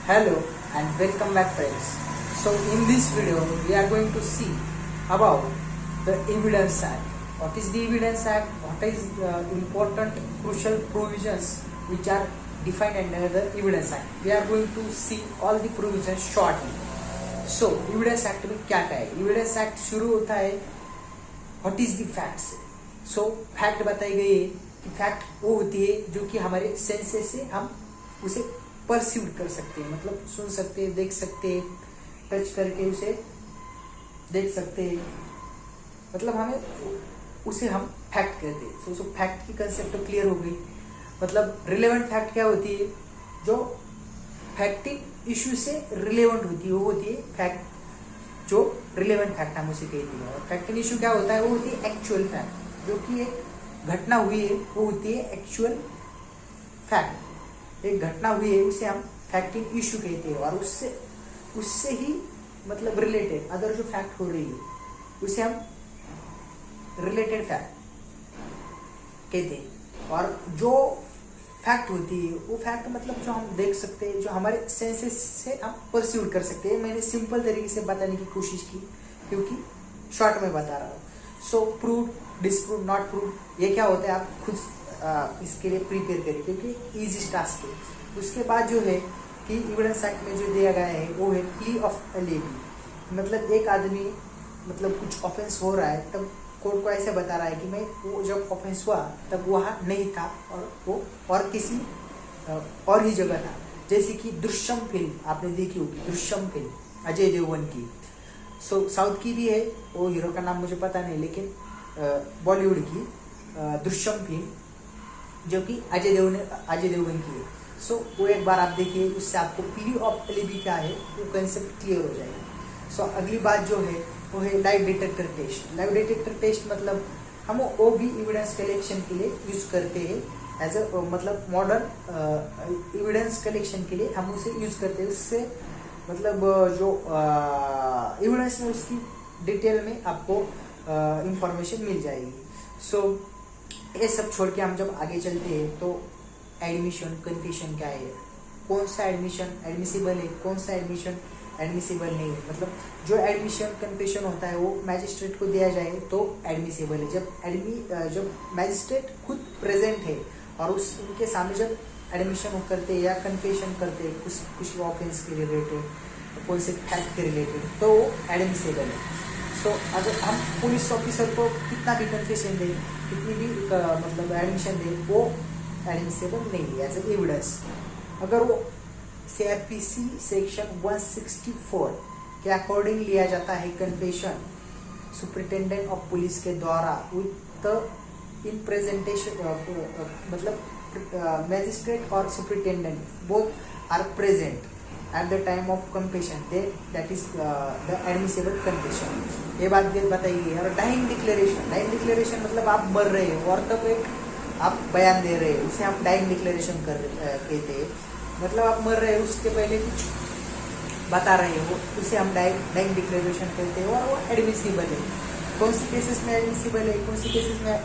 Hello and welcome back friends. So in this video we are going to see about the Evidence Act. What is the Evidence Act? What is the important crucial provisions which are defined under the Evidence Act? We are going to see all the provisions shortly. So Evidence Act में क्या क्या है? Evidence Act शुरू होता है What is the facts? So fact बताई गई है कि fact वो होती है जो कि हमारे सेंसेस से हम उसे परसीव कर सकते हैं, मतलब सुन सकते हैं, देख सकते हैं, टच करके उसे देख सकते हैं, मतलब हमें उसे हम फैक्ट कहते हैं. सो फैक्ट की कंसेप्ट तो क्लियर हो गई. मतलब रिलेवेंट फैक्ट क्या होती है? जो फैक्टिंग इश्यू से रिलेवेंट होती है वो होती है फैक्ट. जो रिलेवेंट फैक्ट हम उसे कहते हैं. और फैक्टिंग इश्यू क्या होता है? वो होती है एक्चुअल फैक्ट, जो कि एक घटना हुई है वो होती है एक्चुअल फैक्ट. एक घटना हुई है उसे हम फैक्टिंग इश्यू कहते हैं. और उससे ही मतलब रिलेटेड अदर जो फैक्ट हो रही है उसे हम रिलेटेड फैक्ट कहते हैं. और जो फैक्ट होती है वो फैक्ट मतलब जो हम देख सकते हैं, जो हमारे सेंसेस से हम परसीव कर सकते हैं. मैंने सिंपल तरीके से बताने की कोशिश की क्योंकि शॉर्ट में बता रहा हूँ. सो प्रूव, डिसप्रूव, नॉट प्रूव, ये क्या होता है आप खुद इसके लिए प्रिपेयर करें क्योंकि इजी टास्क है. उसके बाद जो है कि एविडेंस एक्ट में जो दिया गया है वो है प्ली ऑफ अलेबी. मतलब एक आदमी मतलब कुछ ऑफेंस हो रहा है तब कोर्ट को ऐसे बता रहा है कि मैं वो जब ऑफेंस हुआ तब वहाँ नहीं था और वो और किसी और ही जगह था. जैसे कि दृश्यम फिल्म आपने देखी होगी, दृश्यम फिल्म अजय देवगन की. सो साउथ की भी है, वो हीरो का नाम मुझे पता नहीं, लेकिन बॉलीवुड की दृश्यम फिल्म जो कि अजय देवगन की है. सो वो एक बार आप देखिए, उससे आपको प्ली ऑफ एलिबी क्या है वो कंसेप्ट क्लियर हो जाएगा. सो अगली बात जो है वो है lie detector test. Lie detector test मतलब हम वो भी एविडेंस कलेक्शन के लिए यूज करते हैं एज अ मतलब मॉडर्न एविडेंस कलेक्शन के लिए हम उसे यूज करते हैं. उससे मतलब जो एविडेंस में उसकी डिटेल में आपको इंफॉर्मेशन मिल जाएगी. सो ये सब छोड़ के हम जब आगे चलते हैं तो एडमिशन कन्फेशन क्या है, कौन सा एडमिशन एडमिसिबल है, कौन सा एडमिशन एडमिसिबल नहीं है. मतलब जो एडमिशन कन्फेशन होता है वो मैजिस्ट्रेट को दिया जाए तो एडमिसिबल है. जब मैजिस्ट्रेट खुद प्रेजेंट है और उनके सामने जब एडमिशन करते हैं या कन्फेशन करते हैं कुछ ऑफेंस के रिलेटेड, कौन से फैक्ट के रिलेटेड, तो वो एडमिसिबल है. सो अगर हम पुलिस ऑफिसर को कितना भी कन्फेशन दें, कितनी भी मतलब एडमिशन दें, वो एडमिसिबल नहीं है एज ए एविडेंस. अगर वो CRPC सेक्शन 164 के अकॉर्डिंग लिया जाता है कन्फेशन सुपरिटेंडेंट ऑफ पुलिस के द्वारा विथ इन प्रेजेंटेशन मतलब मैजिस्ट्रेट और superintendent both are present at the time of confession, that is the admissible confession. ये बात बताई गई है. और डाइंग डिक्लेरेशन मतलब आप मर रहे हो और तब एक आप बयान दे रहे हो, उसे हम डाइंग डिक्लेरेशन कहते हैं. मतलब आप मर रहे हो उसके पहले कुछ बता रहे हो, उसे हम डाइंग डिक्लेरेशन कहते हैं. और वो एडमिसिबल है. कौन सी केसेस में एडमिसिबल है, कौन सी केसेस में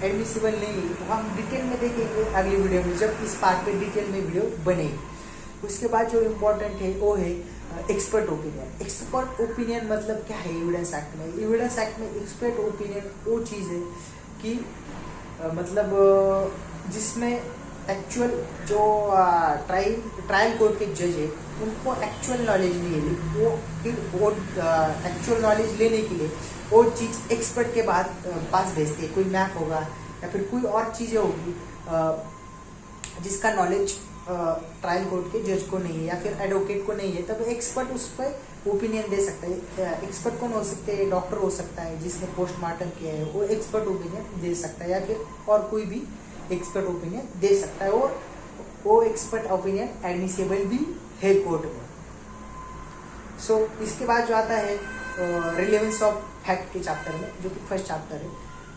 एडमिसिबल नहीं है, वो हम डिटेल में देखेंगे अगली वीडियो में, जब इस पार्ट पे डिटेल में वीडियो बनेगी. उसके बाद जो इम्पोर्टेंट है वो है एक्सपर्ट ओपिनियन. एक्सपर्ट ओपिनियन मतलब क्या है एविडेंस एक्ट में? एविडेंस एक्ट में एक्सपर्ट ओपिनियन वो चीज़ है कि मतलब जिसमें एक्चुअल जो ट्रायल कोर्ट के जज है उनको एक्चुअल नॉलेज नहीं है, वो फिर वो एक्चुअल नॉलेज लेने के लिए वो चीज़ एक्सपर्ट के पास भेजते हैं. कोई मैप होगा या फिर कोई और चीज़ें होगी जिसका नॉलेज ट्रायल कोर्ट के जज को नहीं है या फिर एडवोकेट को नहीं है, तब एक्सपर्ट उस पर ओपिनियन दे सकता है. एक्सपर्ट कौन हो सकते हैं? डॉक्टर हो सकता है जिसने पोस्टमार्टम किया है, वो एक्सपर्ट ओपिनियन दे सकता है, या फिर और कोई भी एक्सपर्ट ओपिनियन दे सकता है. और वो एक्सपर्ट ओपिनियन एडमिसिबल भी है कोर्ट में. सो इसके बाद जो आता है रिलेवेंस ऑफ फैक्ट के चैप्टर में, जो कि फर्स्ट चैप्टर है,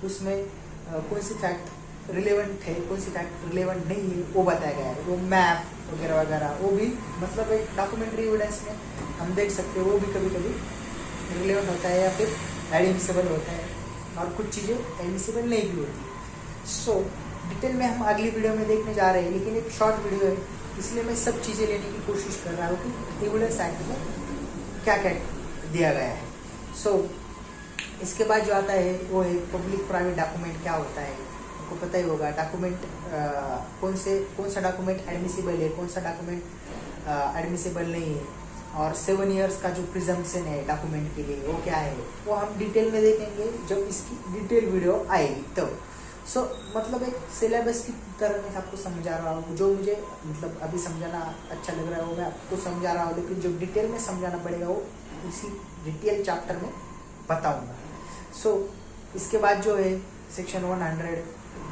उसमें कौन सी फैक्ट रिलेवेंट है, कौन सी फैक्ट रिलेवेंट नहीं है वो बताया गया है. वो मैप वगैरह वगैरह वो भी मतलब एक डॉक्यूमेंट्री एविडेंस में हम देख सकते हैं, वो भी कभी कभी रिलेवेंट होता है या फिर एडमिसिबल होता है, और कुछ चीज़ें एडमिसिबल नहीं भी होती है. सो डिटेल में हम अगली वीडियो में देखने जा रहे हैं, लेकिन एक शॉर्ट वीडियो है इसलिए मैं सब चीज़ें लेने की कोशिश कर रहा हूँ कि एविडेंस एक्ट में क्या क्या दिया गया है। सो इसके बाद जो आता है वो है पब्लिक प्राइवेट डॉक्यूमेंट क्या होता है। आपको पता ही होगा डॉक्यूमेंट कौन सा डॉक्यूमेंट एडमिसिबल है, कौन सा डॉक्यूमेंट एडमिसिबल नहीं है, और 7 इयर्स का जो प्रिजम्पशन है डॉक्यूमेंट के लिए वो क्या है, वो हम डिटेल में देखेंगे जब इसकी डिटेल वीडियो आएगी तब। सो मतलब एक सिलेबस की तरह मैं आपको समझा रहा हूँ, जो मुझे मतलब अभी समझाना अच्छा लग रहा है वो मैं आपको समझा रहा हूँ, लेकिन जो डिटेल में समझाना पड़ेगा वो इसी डिटेल चैप्टर में बताऊँगा। सो इसके बाद जो है सेक्शन 100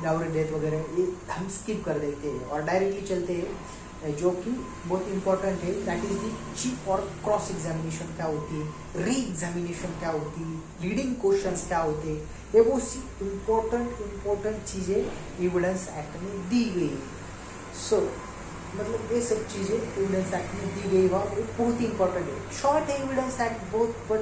डाउरी डेथ वगैरह ये हम स्किप कर देते हैं और डायरेक्टली चलते हैं जो कि बहुत इंपॉर्टेंट है, दैट इज दी चीफ और क्रॉस एग्जामिनेशन क्या होती है, री एग्जामिनेशन क्या होती है, लीडिंग क्वेश्चंस क्या होते हैं, ये वो सी इम्पोर्टेंट चीज़ें एविडेंस एक्ट में दी गई है। सो मतलब ये सब चीज़ें एविडेंस एक्ट में दी गई और ये बहुत ही इंपॉर्टेंट है। शॉर्ट है एविडेंस एक्ट बहुत, बट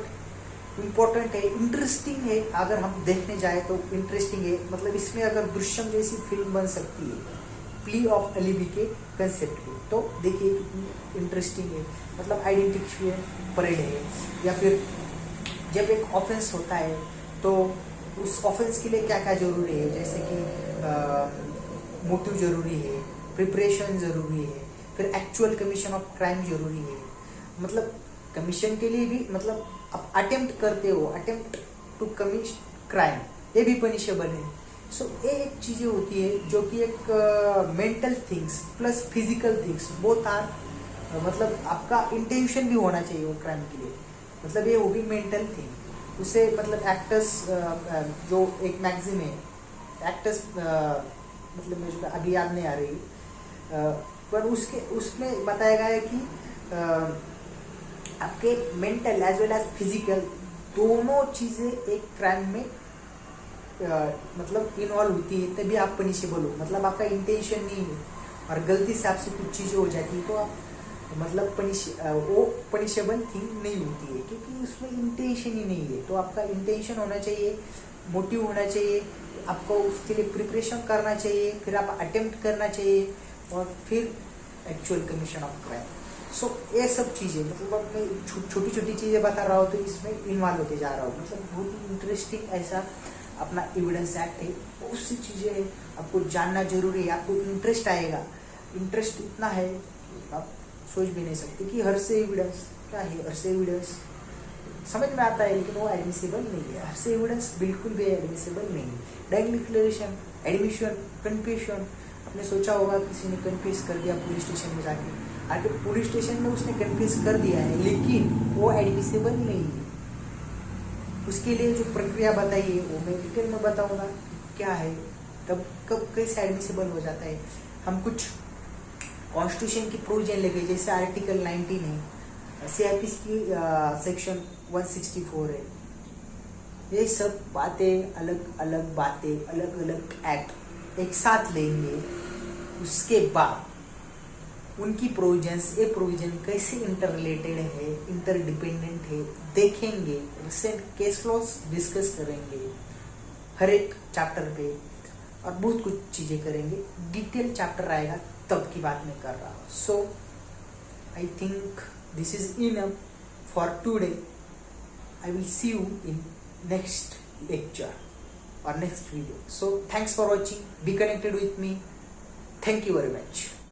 इम्पॉर्टेंट है, इंटरेस्टिंग है। अगर हम देखने जाए तो इंटरेस्टिंग है, मतलब इसमें अगर दृश्यम जैसी फिल्म बन सकती है प्ली ऑफ एलिबी के कंसेप्ट पे, तो देखिए कितनी इंटरेस्टिंग है। मतलब आइडेंटिफिकेशन परेड है, या फिर जब एक ऑफेंस होता है तो उस ऑफेंस के लिए क्या क्या जरूरी है, जैसे कि मोटिव जरूरी है, प्रिपरेशन जरूरी है, फिर एक्चुअल कमीशन ऑफ क्राइम जरूरी है। मतलब कमीशन के लिए भी मतलब आप अटेम्प्ट करते हो, अटेम्प्ट टू कमिट क्राइम, ये भी पनिशेबल है। सो ये एक चीज़ें होती है जो कि एक mental things plus physical things both are, मतलब आपका इंटेंशन भी होना चाहिए वो क्राइम के लिए, मतलब ये होगी मेंटल थिंग। उसे मतलब एक्टर्स जो एक मैगजीन है एक्टर्स, मतलब मुझे अभी याद नहीं आ रही, पर उसमें बताया गया है कि आपके mental as well as physical दोनों चीज़ें एक क्राइम में मतलब इन्वॉल्व होती है, तभी आप पनिशेबल हो। मतलब आपका इंटेंशन नहीं है और गलती से आपसे कुछ चीज़ें हो जाती है तो आप मतलब वो पनिशेबल थिंग नहीं होती है, क्योंकि उसमें इंटेंशन ही नहीं है। तो आपका इंटेंशन होना चाहिए, मोटिव होना चाहिए, आपको उसके लिए प्रिपरेशन करना चाहिए, फिर आप अटेम्प्ट करना चाहिए और फिर एक्चुअल कमीशन ऑफ क्राइम। सो ये सब चीज़ें मतलब अब मैं छोटी छोटी चीज़ें बता रहा हूँ तो इसमें इन्वॉल्व होते जा रहा हूँ। मतलब बहुत ही इंटरेस्टिंग ऐसा अपना एविडेंस एक्ट है, बहुत सी चीज़ें हैं, आपको जानना जरूरी है, आपको इंटरेस्ट आएगा। इंटरेस्ट इतना है आप सोच भी नहीं सकते कि हर से एविडेंस क्या है, हर से एविडेंस समझ में आता है लेकिन वो एडमिसिबल नहीं है। हर से एविडेंस बिल्कुल भी एडमिसिबल नहीं है। डायरेक्ट डिक्लेरेशन, एडमिशन, कन्फेशन, आपने सोचा होगा किसी ने कन्फेस कर दिया पुलिस स्टेशन में जाके, आगे पुलिस स्टेशन में उसने कन्फेस कर दिया है लेकिन वो एडमिसिबल नहीं है। उसके लिए जो प्रक्रिया बताई है वो मैं डिटेल में बताऊंगा क्या है, तब कब कैसे एडमिसिबल हो जाता है। हम कुछ कॉन्स्टिट्यूशन की प्रोविजन लेके, जैसे आर्टिकल 19 है, CIPC की सेक्शन 164 है, ये सब बातें अलग अलग बातें, अलग अलग एक्ट एक साथ लेंगे, उसके बाद उनकी प्रोविजंस, ये प्रोविजन कैसे इंटर रिलेटेड है, इंटरडिपेंडेंट है, देखेंगे। रिसेंट केस लॉस डिस्कस करेंगे हर एक चैप्टर पे और बहुत कुछ चीज़ें करेंगे। डिटेल चैप्टर आएगा तब की बात मैं कर रहा हूँ। So I think this is enough for today. I will see you in next lecture or next video. So thanks for watching. Be connected with me. Thank you very much.